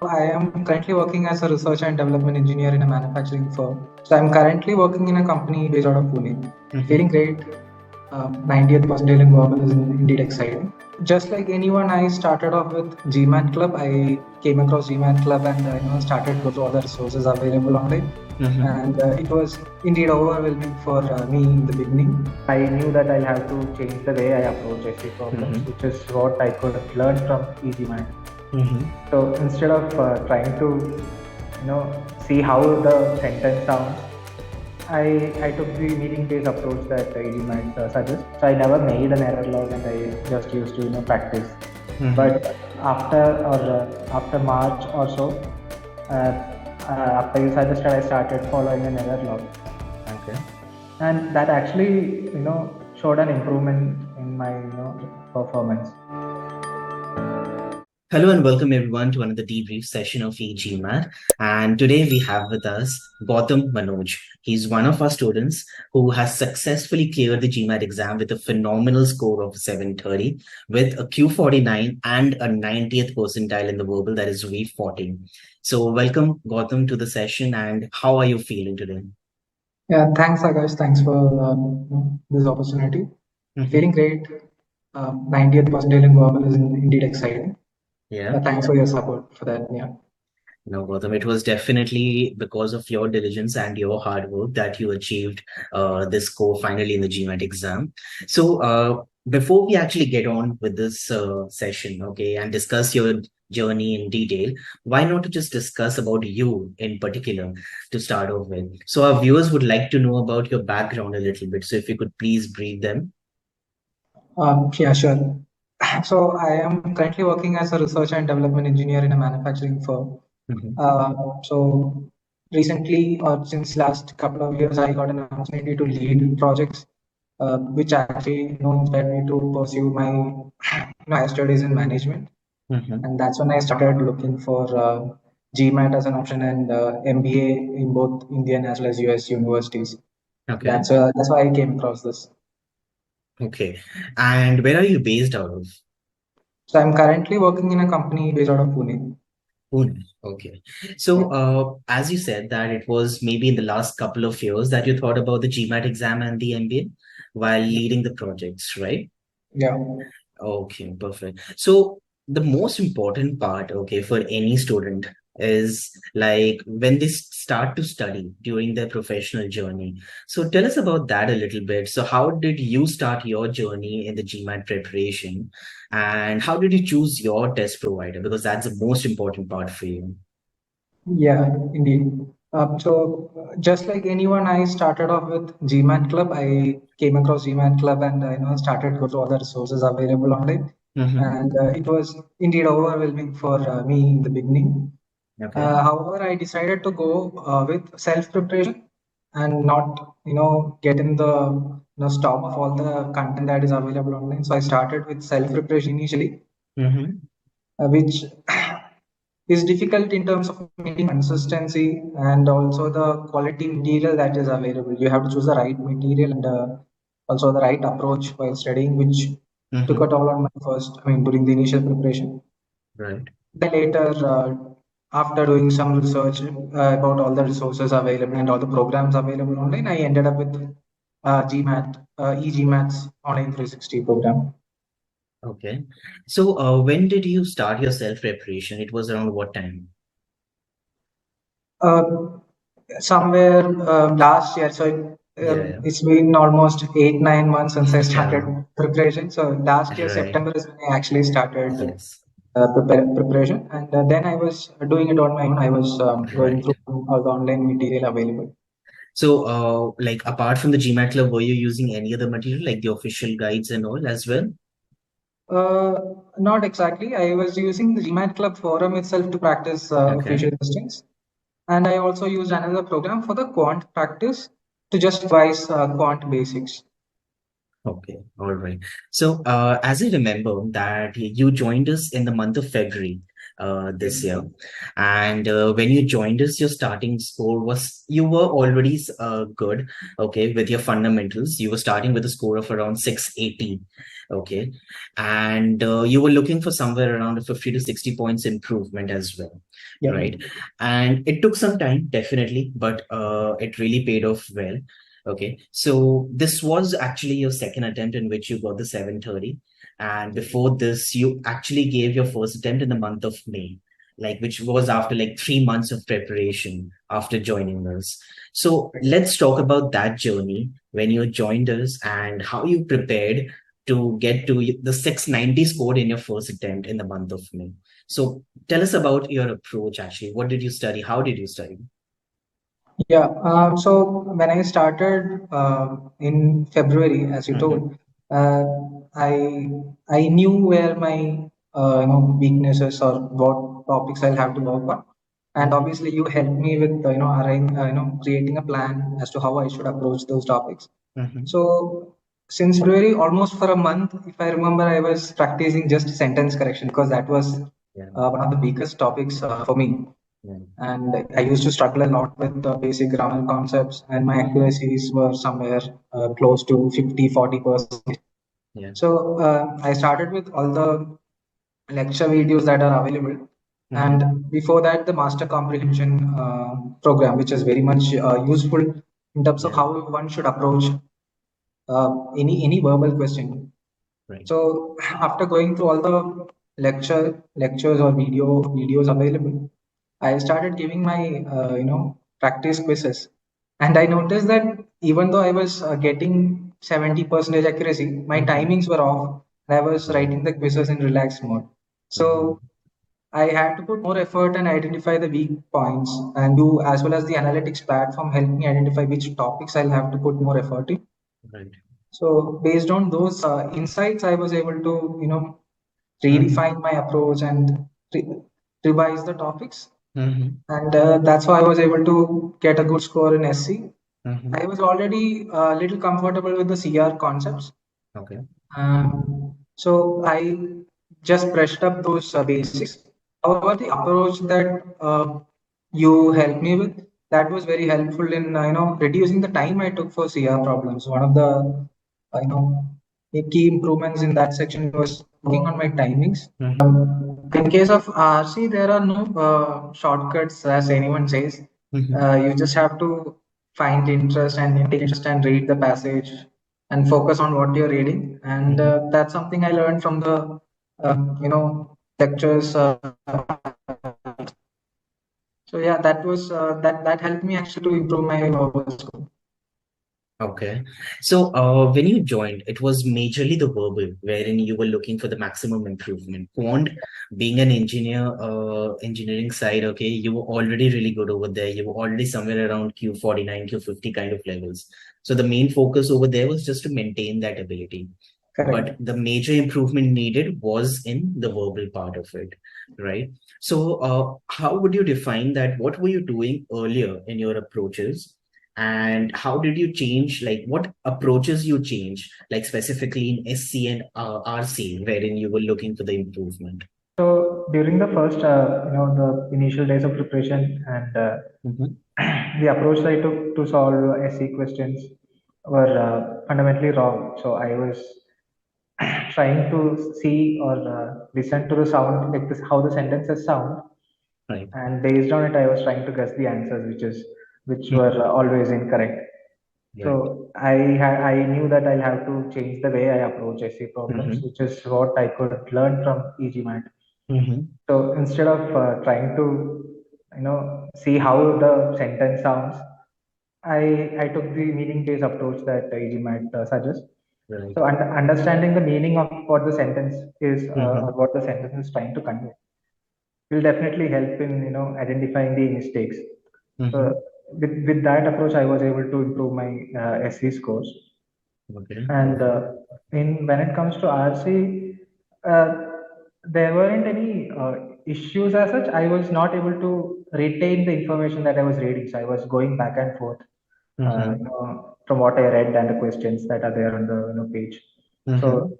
I am currently working as a research and development engineer in a manufacturing firm. So I'm currently working in a company based out of Pune. Feeling great. 90th percentile in verbal is indeed exciting. Just like anyone, I started off with GMAT Club. I came across GMAT Club and started go through all the resources available online. And it was indeed overwhelming for me in the beginning. I knew that I'll have to change the way I approach SE problems, which is what I could learn from e-GMAT. So instead of trying to see how the sentence sounds, I took the meeting-based approach that e-GMAT suggests. So I never made an error log, and I just used to practice. But after March or so, after you suggested, I started following an error log. Okay. And that actually showed an improvement in my performance. Hello and welcome everyone to another debrief session of e-GMAT. And today we have with us Gautham Manoj. He's one of our students who has successfully cleared the GMAT exam with a phenomenal score of 730 with a Q49 and a 90th percentile in the verbal, that is V40. So welcome Gautham to the session, and how are you feeling today? Yeah, thanks Akash. Thanks for this opportunity. Feeling great. 90th percentile in verbal is indeed exciting. Yeah. Thanks for your support for that. Yeah. No, Gautam, it was definitely because of your diligence and your hard work that you achieved this score finally in the GMAT exam. So before we actually get on with this session, okay, and discuss your journey in detail, why not to just discuss about you in particular to start off with? So our viewers would like to know about your background a little bit. So if you could please brief them. Yeah, sure. So I am currently working as a research and development engineer in a manufacturing firm. So recently, or since last couple of years, I got an opportunity to lead projects, which actually inspired me to pursue my higher studies in management. And that's when I started looking for GMAT as an option and MBA in both Indian as well as US universities. Okay. That's why I came across this. Okay. And where are you based out of? So I'm currently working in a company based out of Pune. Pune. Okay. So as you said that it was maybe in the last couple of years that you thought about the GMAT exam and the MBA while leading the projects, right? Yeah. Okay, perfect. So the most important part, okay, for any student is like when they start to study during their professional journey. So tell us about that a little bit. So how did you start your journey in the GMAT preparation, and how did you choose your test provider? Because that's the most important part for you. Yeah, indeed. So just like anyone, I started off with GMAT Club. I came across GMAT Club and started go through all the resources available online. And it was indeed overwhelming for me in the beginning. Okay. However, I decided to go with self-preparation and not, get in the stop of all the content that is available online. So I started with self-preparation initially, which is difficult in terms of maintaining consistency and also the quality material that is available. You have to choose the right material and also the right approach while studying, which took a toll on my during the initial preparation. Right. Then later, after doing some research about all the resources available and all the programs available online, I ended up with GMAT, e-GMAT's online 360 program. Okay. So when did you start your self-preparation? It was around what time? Somewhere last year. So it's been almost 8-9 months since I started preparation. So last year, September is when I actually started preparation. And then I was doing it on my own. I was going through all the online material available. So like apart from the GMAT Club, were you using any other material like the official guides and all as well? Not exactly. I was using the GMAT Club forum itself to practice official listings. And I also used another program for the quant practice to just revise quant basics. Okay, all right. So, as I remember that you joined us in the month of February this year, and when you joined us, your starting score was you were already good, okay, with your fundamentals. You were starting with a score of around 680, okay, and you were looking for somewhere around a 50 to 60 points improvement as well, Yeah. right? And it took some time, definitely, but it really paid off well. Okay, so this was actually your second attempt in which you got the 730. And before this, you actually gave your first attempt in the month of May, like which was after like 3 months of preparation after joining us. So let's talk about that journey when you joined us and how you prepared to get to the 690 scored in your first attempt in the month of May. So tell us about your approach actually. What did you study? How did you study? Yeah, so when I started in February, as you Mm-hmm. told, uh, I I knew where my weaknesses or what topics I'll have to work on, and Mm-hmm. obviously you helped me with creating a plan as to how I should approach those topics. Mm-hmm. So since February, almost for a month, if I remember, I was practicing just sentence correction because that was Yeah. one of the biggest topics for me, Yeah. and I used to struggle a lot with the basic grammar concepts, and my accuracies were somewhere close to 50-40%. Yeah. So I started with all the lecture videos that are available, Mm-hmm. and before that, the master comprehension program, which is very much useful in terms of Yeah. how one should approach any verbal question. Right. So after going through all the lectures or videos available, I started giving my practice quizzes, and I noticed that even though I was getting 70% accuracy, my Mm-hmm. timings were off. And I was Yeah. writing the quizzes in relaxed mode. Mm-hmm. So I had to put more effort and identify the weak points, and you as well as the analytics platform helped me identify which topics I'll have to put more effort in. Right. So based on those insights, I was able to Mm-hmm. redefine my approach and re- revise the topics, Mm-hmm. and that's why I was able to get a good score in SC. Mm-hmm. I was already a little comfortable with the CR concepts, Okay. so I just brushed up those basics. However, the approach that you helped me with, that was very helpful in reducing the time I took for CR problems. One of the you know the key improvements in that section was working on my timings. Mm-hmm. In case of RC, there are no shortcuts, as anyone says. Mm-hmm. You just have to find interest and take interest and read the passage and focus on what you're reading. And Mm-hmm. that's something I learned from the lectures. So yeah, that helped me actually to improve my verbal score. Okay. So, when you joined, it was majorly the verbal, wherein you were looking for the maximum improvement. Quant, being an engineer, engineering side, okay, you were already really good over there. You were already somewhere around Q49, Q50 kind of levels. So the main focus over there was just to maintain that ability. Correct. But the major improvement needed was in the verbal part of it, right? So, how would you define that? What were you doing earlier in your approaches? And how did you change, like what approaches you change, like specifically in SC and RC, wherein you were looking for the improvement? So during the first, the initial days of preparation and Mm-hmm. the approach that I took to solve SE questions were fundamentally wrong. So I was trying to see or listen to the sound, like this, how the sentences sound, Right. and based on it, I was trying to guess the answers, which were Mhm. always incorrect. Right. So I knew that I'll have to change the way I approach SE problems, Mm-hmm. which is what I could learn from e-GMAT. Mm-hmm. So instead of trying to see how the sentence sounds, I took the meaning based approach that e-GMAT suggests. Right. So understanding the meaning of what the sentence is Mm-hmm. or what the sentence is trying to convey will definitely help in identifying the mistakes. Mm-hmm. So with that approach, I was able to improve my SE scores. Okay. And in when it comes to RC, uh, there weren't any issues as such. I was not able to retain the information that I was reading, so I was going back and forth. from what I read and the questions that are there on the page. Mm-hmm. So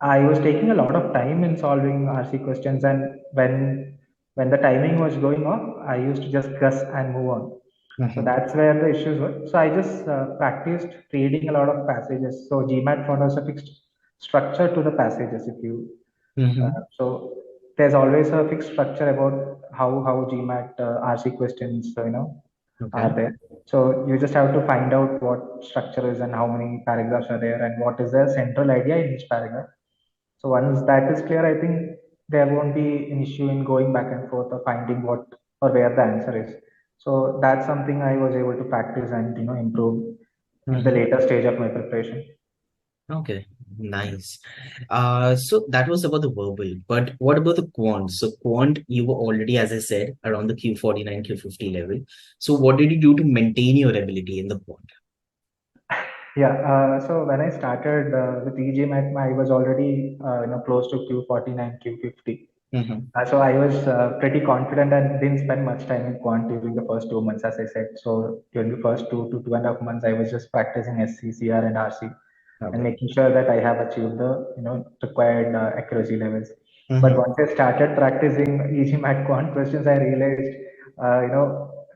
I was taking a lot of time in solving RC questions, and when the timing was going off, I used to just guess and move on. So Mm-hmm. that's where the issues were. So I just practiced reading a lot of passages. So GMAT follows a fixed structure to the passages. If you Mm-hmm. so there's always a fixed structure about how GMAT RC questions are Okay. there. So you just have to find out what structure is and how many paragraphs are there and what is the central idea in each paragraph. So once that is clear, I think there won't be an issue in going back and forth or finding what or where the answer is. So that's something I was able to practice and improve in the Mm-hmm. later stage of my preparation. Okay, nice. So that was about the verbal, but what about the quant? So quant, you were already, as I said, around the Q49, Q50 level. So what did you do to maintain your ability in the quant? Yeah, so when I started with e-GMAT, I was already close to Q49, Q50. Mm-hmm. So I was pretty confident and didn't spend much time in quant during the first 2 months, as I said. So during the first 2 to 2.5 months, I was just practicing SC, CR, and RC, and Okay. making sure that I have achieved the required accuracy levels. But Mm-hmm. once I started practicing e-GMAT quant questions, I realized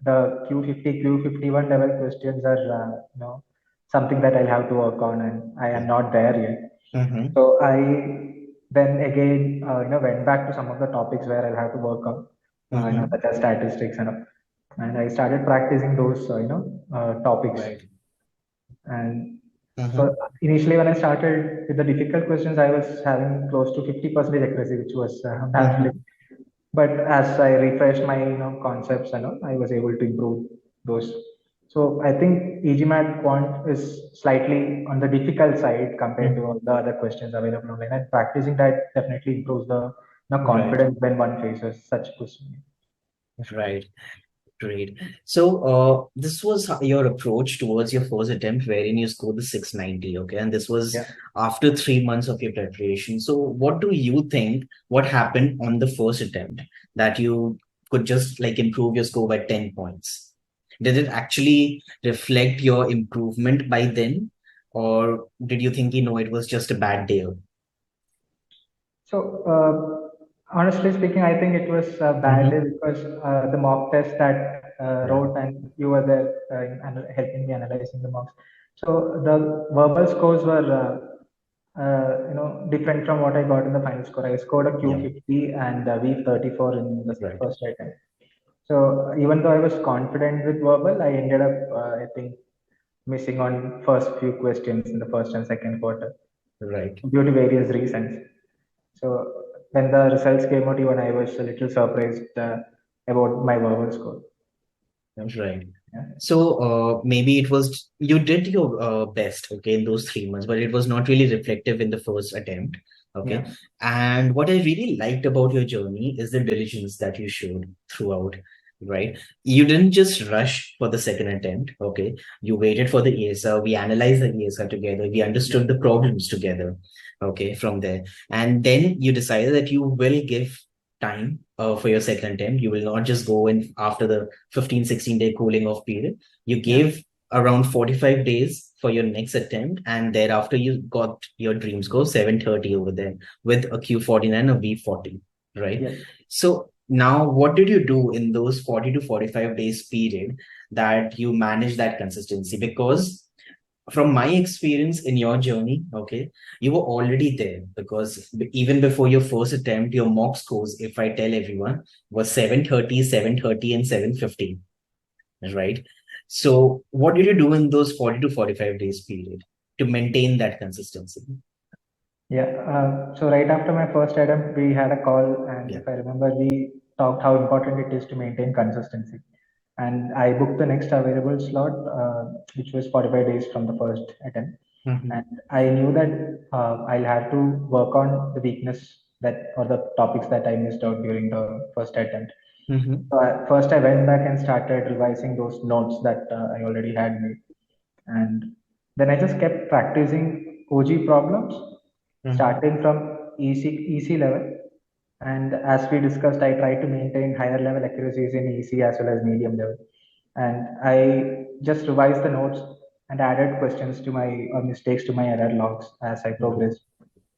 the Q50, Q51 level questions are something that I'll have to work on, and I am Yeah. not there yet. Mm-hmm. So I then again, went back to some of the topics where I'll have to work on, Mm-hmm. such as statistics and I started practicing those, topics. Right. And Mm-hmm. so initially, when I started with the difficult questions, I was having close to 50% accuracy, which was baffling. Mm-hmm. But as I refreshed my concepts, I was able to improve those. So I think e-GMAT quant is slightly on the difficult side compared to all the other questions available online, and practicing that definitely improves the Right. confidence when one faces such questions. Right. Great. So, this was your approach towards your first attempt, wherein you scored the 690. Okay, and this was Yeah. after 3 months of your preparation. So, what do you think? What happened on the first attempt that you could just like improve your score by 10 points? Did it actually reflect your improvement by then, or did you think it was just a bad day? So, honestly speaking, I think it was bad Mm-hmm. because the mock test that Yeah. wrote and you were there helping me analyzing the mocks. So the verbal scores were, different from what I got in the final score. I scored a Yeah. Q50 and a V34 in the Right. first attempt. So even though I was confident with verbal, I ended up, I think, missing on first few questions in the first and second quarter Right. due to various reasons. So when the results came out, even I was a little surprised about my verbal score. Right. Yeah, So maybe it was you did your best, okay, in those 3 months, but it was not really reflective in the first attempt, okay. yeah, And what I really liked about your journey is the diligence that you showed throughout, right? You didn't just rush for the second attempt, okay. You waited for the ESR. We analyzed the ESR together. We yeah, understood the problems together, okay. From there, and then you decided that you will give time for your second attempt. You will not just go in after the 15-16 day cooling off period. You yeah, gave around 45 days for your next attempt, and thereafter you got your dream score 730 over there with a Q49 or V40, right? yes. So now what did you do in those 40 to 45 days period that you manage that consistency? Because from my experience in your journey, okay, you were already there because even before your first attempt, your mock scores, if I tell everyone, was 730, 730, and 715, right? So what did you do in those 40 to 45 days period to maintain that consistency? Yeah. So right after my first attempt, we had a call, and Yeah. if I remember, we talked how important it is to maintain consistency. And I booked the next available slot, which was 45 days from the first attempt. Mm-hmm. And I knew that I'll have to work on the weakness that or the topics that I missed out during the first attempt. Mm-hmm. So first, I went back and started revising those notes that I already had made, and then I just kept practicing OG problems, Mm-hmm. starting from EC level. And as we discussed, I try to maintain higher level accuracies in EC as well as medium level. and I just revised the notes and added questions to my or mistakes to my error logs as I progressed.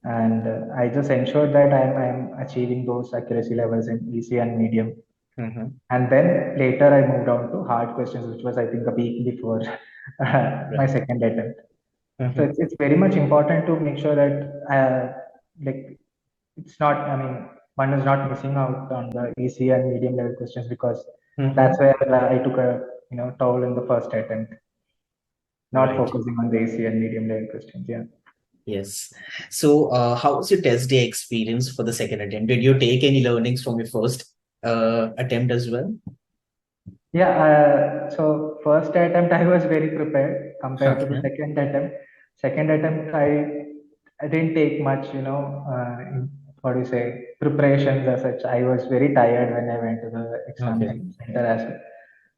And I just ensured that I'm achieving those accuracy levels in easy and medium. And then later I moved on to hard questions, which was I think a week before my second attempt. So it's very much important to make sure that like it's not, I mean, one is not missing out on the easy and medium level questions, because that's where I took a toll in the first attempt, not Right. focusing on the easy and medium level questions. Yeah. Yes. So, how was your test day experience for the second attempt? Did you take any learnings from your first attempt as well? Yeah, so first attempt I was very prepared compared to the Okay. second attempt. Second attempt I didn't take much, what do you say, preparations as such. I was very tired when I went to the Okay. exam center as well.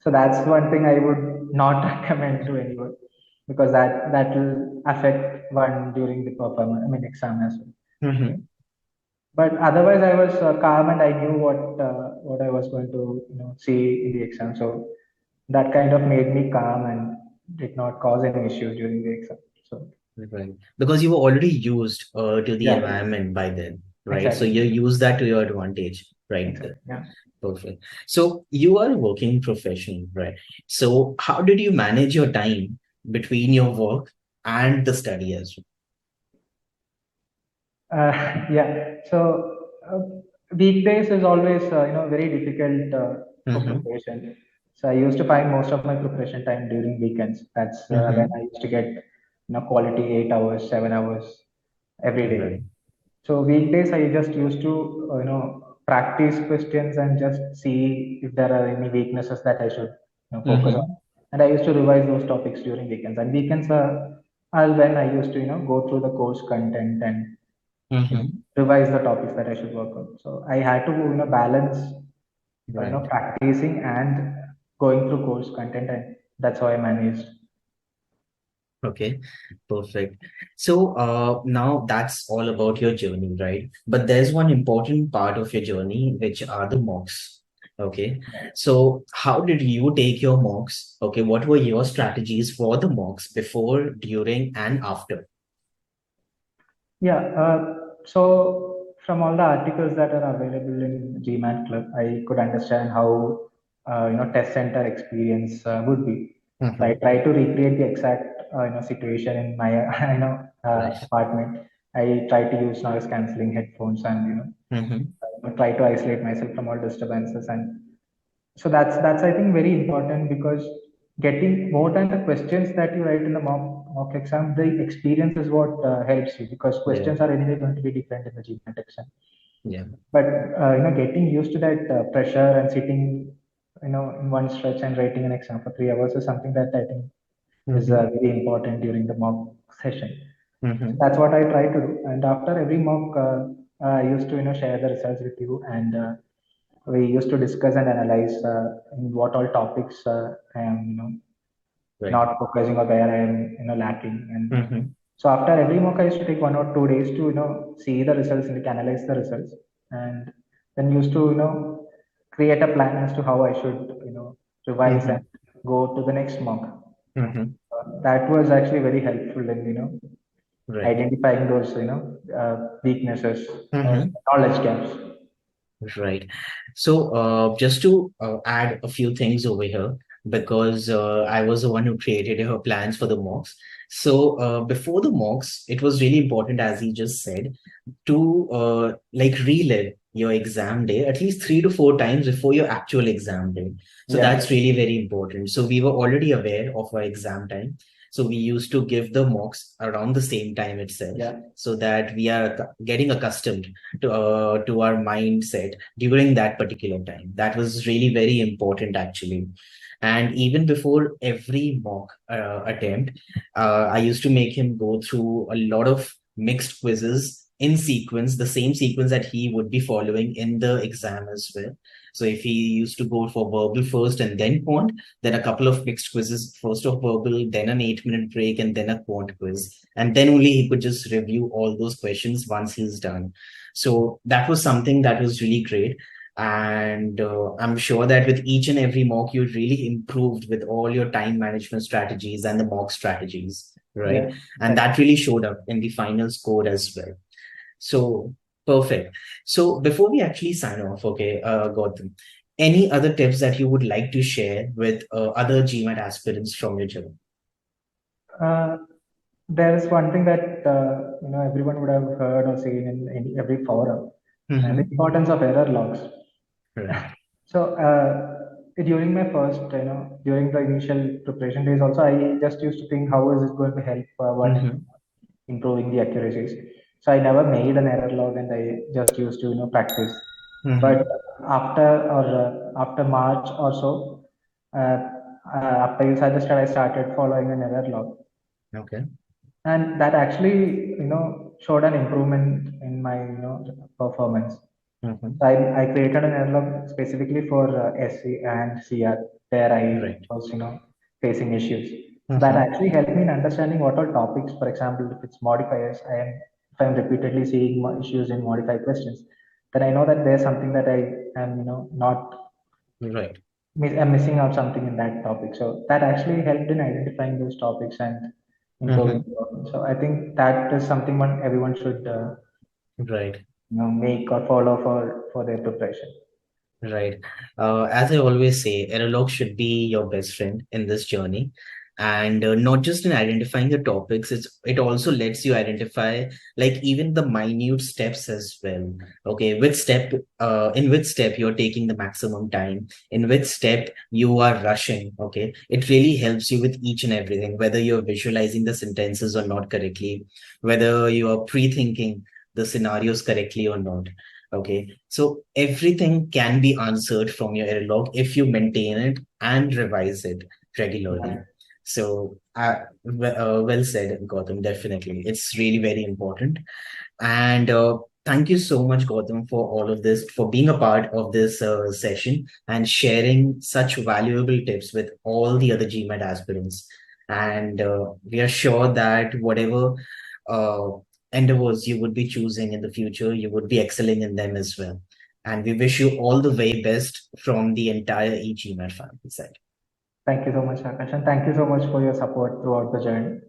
So that's one thing I would not recommend to anyone, because that will affect one during the performance, I mean exam as well. Mm-hmm. But otherwise, I was calm and I knew what I was going to see in the exam. So that kind of made me calm and did not cause any issues during the exam. So Right. Because you were already used to the yeah, environment by then, right? So exactly, you use that to your advantage, right? exactly. Yeah. Perfect. So you are a working professional, right? So how did you manage your time between your work and the study as Yeah. So weekdays is always very difficult for well? preparation. So I used to find most of my preparation time during weekends. That's when Mm-hmm. I used to get quality 8 hours, 7 hours every day. Right. So weekdays I just used to practice questions and just see if there are any weaknesses that I should focus on. Mm-hmm. And I used to revise those topics during weekends. And weekends are when I used to go through the course content and Mm-hmm. revise the topics that I should work on. So I had to balance Right. practicing and going through course content, and that's how I managed. Okay. Perfect. So now that's all about your journey, right? But there's one important part of your journey, which are the mocks. Okay. So how did you take your mocks? Okay. What were your strategies for the mocks before, during, and after? Yeah. So from all the articles that are available in GMAT Club, I could understand how test center experience would be. So I Mm-hmm. try to recreate the exact situation in my Right. apartment. I try to use noise cancelling headphones and Mm-hmm. try to isolate myself from all disturbances. And so that's I think very important, because getting more than the questions that you write in the mock exam, the experience is what helps you, because Yeah. questions are anyway going to be different in the GMAT exam. Yeah. But getting used to that pressure and sitting in one stretch and writing an exam for 3 hours is something that I think is Mm-hmm. very important during the mock session. So Mm-hmm. that's what I try to do. And after every mock, I used to share the results with you, and we used to discuss and analyze in what all topics I am Right. not focusing, or where I am lacking. And Mm-hmm. so after every mock, I used to take 1 or 2 days to see the results and analyze the results, and then used to create a plan as to how I should revise and Mm-hmm. go to the next mock. Mm-hmm. That was actually very helpful in Right. identifying those weaknesses or Mm-hmm. knowledge gaps. Right. So, just to add a few things over here, because I was the one who created her plans for the mocks. So, before the mocks, it was really important, as he just said, to like relive your exam day at least 3 to 4 times before your actual exam day. So Yeah, that's really very important. So we were already aware of our exam time. So we used to give the mocks around the same time itself, yeah, so that we are getting accustomed to our mindset during that particular time. That was really very important actually. And even before every mock attempt, I used to make him go through a lot of mixed quizzes in sequence, the same sequence that he would be following in the exam as well. So if he used to go for verbal first and then quant, then a couple of mixed quizzes, first of verbal, then an 8 minute break, and then a quant quiz. And then only he could just review all those questions once he's done. So that was something that was really great. And I'm sure that with each and every mock, you really improved with all your time management strategies and the mock strategies, right? Yeah. And that really showed up in the final score as well. So perfect. So before we actually sign off, okay, Gautam, any other tips that you would like to share with other GMAT aspirants from your journey? Uh, there is one thing that everyone would have heard or seen in every forum, and the Mm-hmm. importance of error logs. Right. So during my first, during the initial preparation days, also I just used to think how is it going to help while Mm-hmm. improving the accuracies. So I never made an error log, and I just used to practice. But Mm-hmm. after March or so, uh, after you suggested, I started following an error log, Okay. and that actually showed an improvement in my performance. Mm-hmm. So I created an analog specifically for SC and CR where I Right. was facing issues. So that Mm-hmm. actually helped me in understanding what all topics. For example, if it's modifiers, if I'm repeatedly seeing issues in modified questions, then I know that there's something that I am not Right. I'm missing out something in that topic. So that actually helped in identifying those topics and improving. Mm-hmm. So I think that is something everyone should Right. make or follow for their preparation. Right. As I always say, Erolog should be your best friend in this journey. And not just in identifying the topics, it also lets you identify like even the minute steps as well. Okay, in which step you're taking the maximum time, in which step you are rushing. Okay, it really helps you with each and everything, whether you're visualizing the sentences or not correctly, whether you are pre-thinking the scenarios correctly or not. Okay, so everything can be answered from your error log if you maintain it and revise it regularly. So, well said, Gautam. Definitely, it's really very important. And thank you so much, Gautam, for all of this, for being a part of this session and sharing such valuable tips with all the other GMAT aspirants. And we are sure that whatever uh, endeavors you would be choosing in the future, you would be excelling in them as well. And we wish you all the very best from the entire e-GMAT family side. Thank you so much, Akash, and thank you so much for your support throughout the journey.